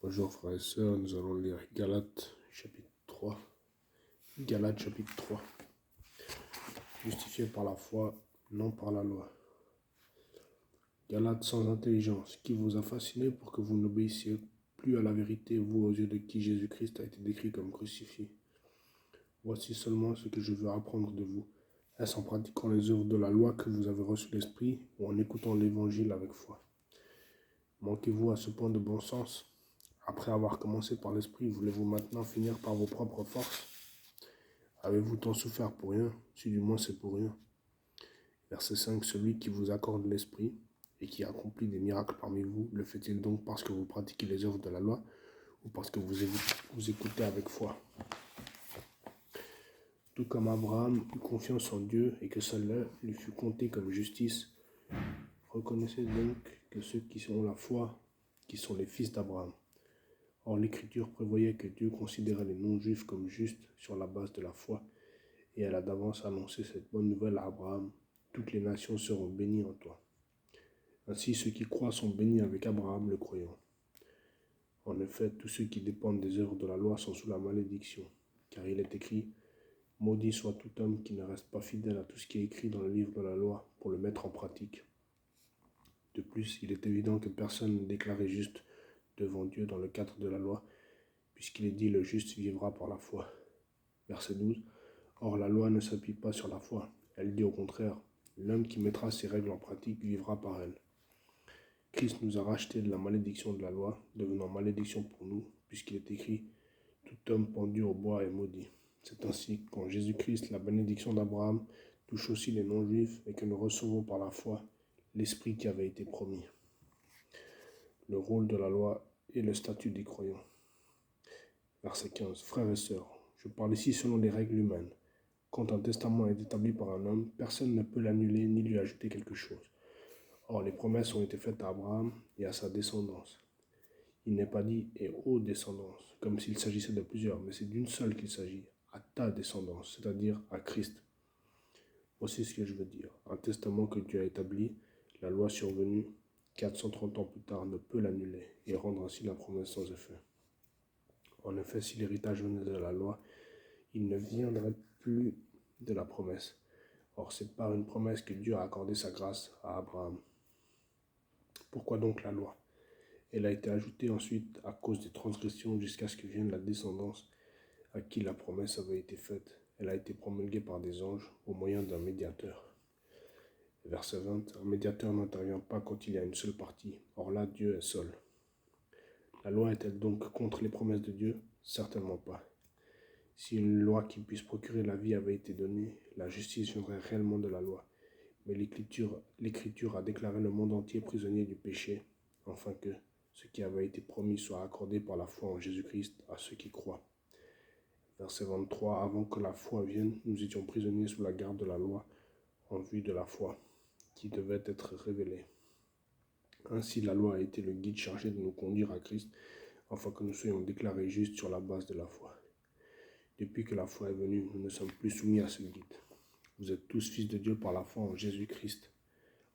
Bonjour frères et sœurs, nous allons lire Galates chapitre 3. Galates chapitre 3. Justifié par la foi, non par la loi. Galates sans intelligence, qui vous a fasciné pour que vous n'obéissiez plus à la vérité, vous aux yeux de qui Jésus-Christ a été décrit comme crucifié. Voici seulement ce que je veux apprendre de vous. Est-ce en pratiquant les œuvres de la loi que vous avez reçu l'Esprit ou en écoutant l'Évangile avec foi? Manquez-vous à ce point de bon sens? Après avoir commencé par l'Esprit, voulez-vous maintenant finir par vos propres forces? Avez-vous tant souffert pour rien, si du moins c'est pour rien? Verset 5. Celui qui vous accorde l'Esprit et qui accomplit des miracles parmi vous, le fait-il donc parce que vous pratiquez les œuvres de la loi ou parce que vous écoutez avec foi? Tout comme Abraham eut confiance en Dieu et que cela lui fut compté comme justice, reconnaissez donc que ceux qui ont la foi, qui sont les fils d'Abraham. Or, l'Écriture prévoyait que Dieu considérait les non-juifs comme justes sur la base de la foi, et elle a d'avance annoncé cette bonne nouvelle à Abraham. Toutes les nations seront bénies en toi. Ainsi, ceux qui croient sont bénis avec Abraham le croyant. En effet, tous ceux qui dépendent des œuvres de la loi sont sous la malédiction, car il est écrit « Maudit soit tout homme qui ne reste pas fidèle à tout ce qui est écrit dans le livre de la loi pour le mettre en pratique. » De plus, il est évident que personne n'est déclaré juste devant Dieu dans le cadre de la loi, puisqu'il est dit « Le juste vivra par la foi ». Verset 12. Or, la loi ne s'appuie pas sur la foi. Elle dit au contraire, l'homme qui mettra ses règles en pratique vivra par elles. Christ nous a rachetés de la malédiction de la loi, devenant malédiction pour nous, puisqu'il est écrit, tout homme pendu au bois est maudit. C'est ainsi qu'en Jésus-Christ, la bénédiction d'Abraham touche aussi les non-juifs et que nous recevons par la foi l'Esprit qui avait été promis. Le rôle de la loi et le statut des croyants. Verset 15. Frères et sœurs, je parle ici selon les règles humaines. Quand un testament est établi par un homme, personne ne peut l'annuler ni lui ajouter quelque chose. Or, les promesses ont été faites à Abraham et à sa descendance. Il n'est pas dit « et aux descendances », comme s'il s'agissait de plusieurs, mais c'est d'une seule qu'il s'agit, à ta descendance, c'est-à-dire à Christ. Voici ce que je veux dire. Un testament que Dieu a établi, la loi survenue 430 ans plus tard ne peut l'annuler et rendre ainsi la promesse sans effet. En effet, si l'héritage venait de la loi, il ne viendrait plus de la promesse. Or, c'est par une promesse que Dieu a accordé sa grâce à Abraham. Pourquoi donc la loi? Elle a été ajoutée ensuite à cause des transgressions jusqu'à ce que vienne la descendance à qui la promesse avait été faite. Elle a été promulguée par des anges au moyen d'un médiateur. Verset 20. Un médiateur n'intervient pas quand il y a une seule partie. Or là, Dieu est seul. La loi est-elle donc contre les promesses de Dieu? Certainement pas. Si une loi qui puisse procurer la vie avait été donnée, la justice viendrait réellement de la loi. Mais l'Écriture a déclaré le monde entier prisonnier du péché, afin que ce qui avait été promis soit accordé par la foi en Jésus-Christ à ceux qui croient. Verset 23. Avant que la foi vienne, nous étions prisonniers sous la garde de la loi, en vue de la foi, qui devait être révélée. Ainsi, la loi a été le guide chargé de nous conduire à Christ, afin que nous soyons déclarés justes sur la base de la foi. Depuis que la foi est venue, nous ne sommes plus soumis à ce guide. Vous êtes tous fils de Dieu par la foi en Jésus-Christ.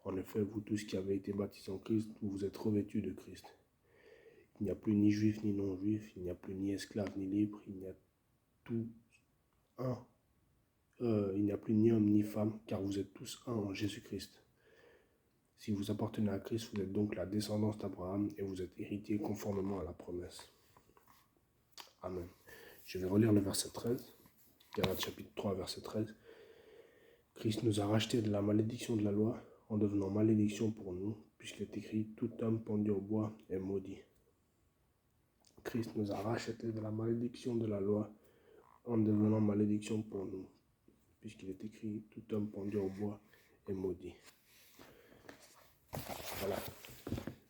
En effet, vous tous qui avez été baptisés en Christ, vous vous êtes revêtus de Christ. Il n'y a plus ni juif ni non-juif, il n'y a plus ni esclave ni libre, il n'y a plus ni homme ni femme, car vous êtes tous un en Jésus-Christ. Si vous appartenez à Christ, vous êtes donc la descendance d'Abraham et vous êtes héritiers conformément à la promesse. Amen. Je vais relire le verset 13, Galates chapitre 3, verset 13. Christ nous a rachetés de la malédiction de la loi en devenant malédiction pour nous, puisqu'il est écrit « Tout homme pendu au bois est maudit ». Christ nous a rachetés de la malédiction de la loi en devenant malédiction pour nous, puisqu'il est écrit « Tout homme pendu au bois est maudit ». Voilà,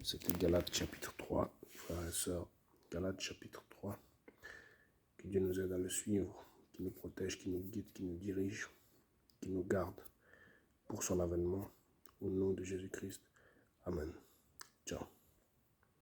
c'était Galates chapitre 3, frères et sœurs, Galates chapitre 3. Que Dieu nous aide à le suivre, qui nous protège, qui nous guide, qui nous dirige, qui nous garde pour son avènement. Au nom de Jésus-Christ. Amen. Ciao.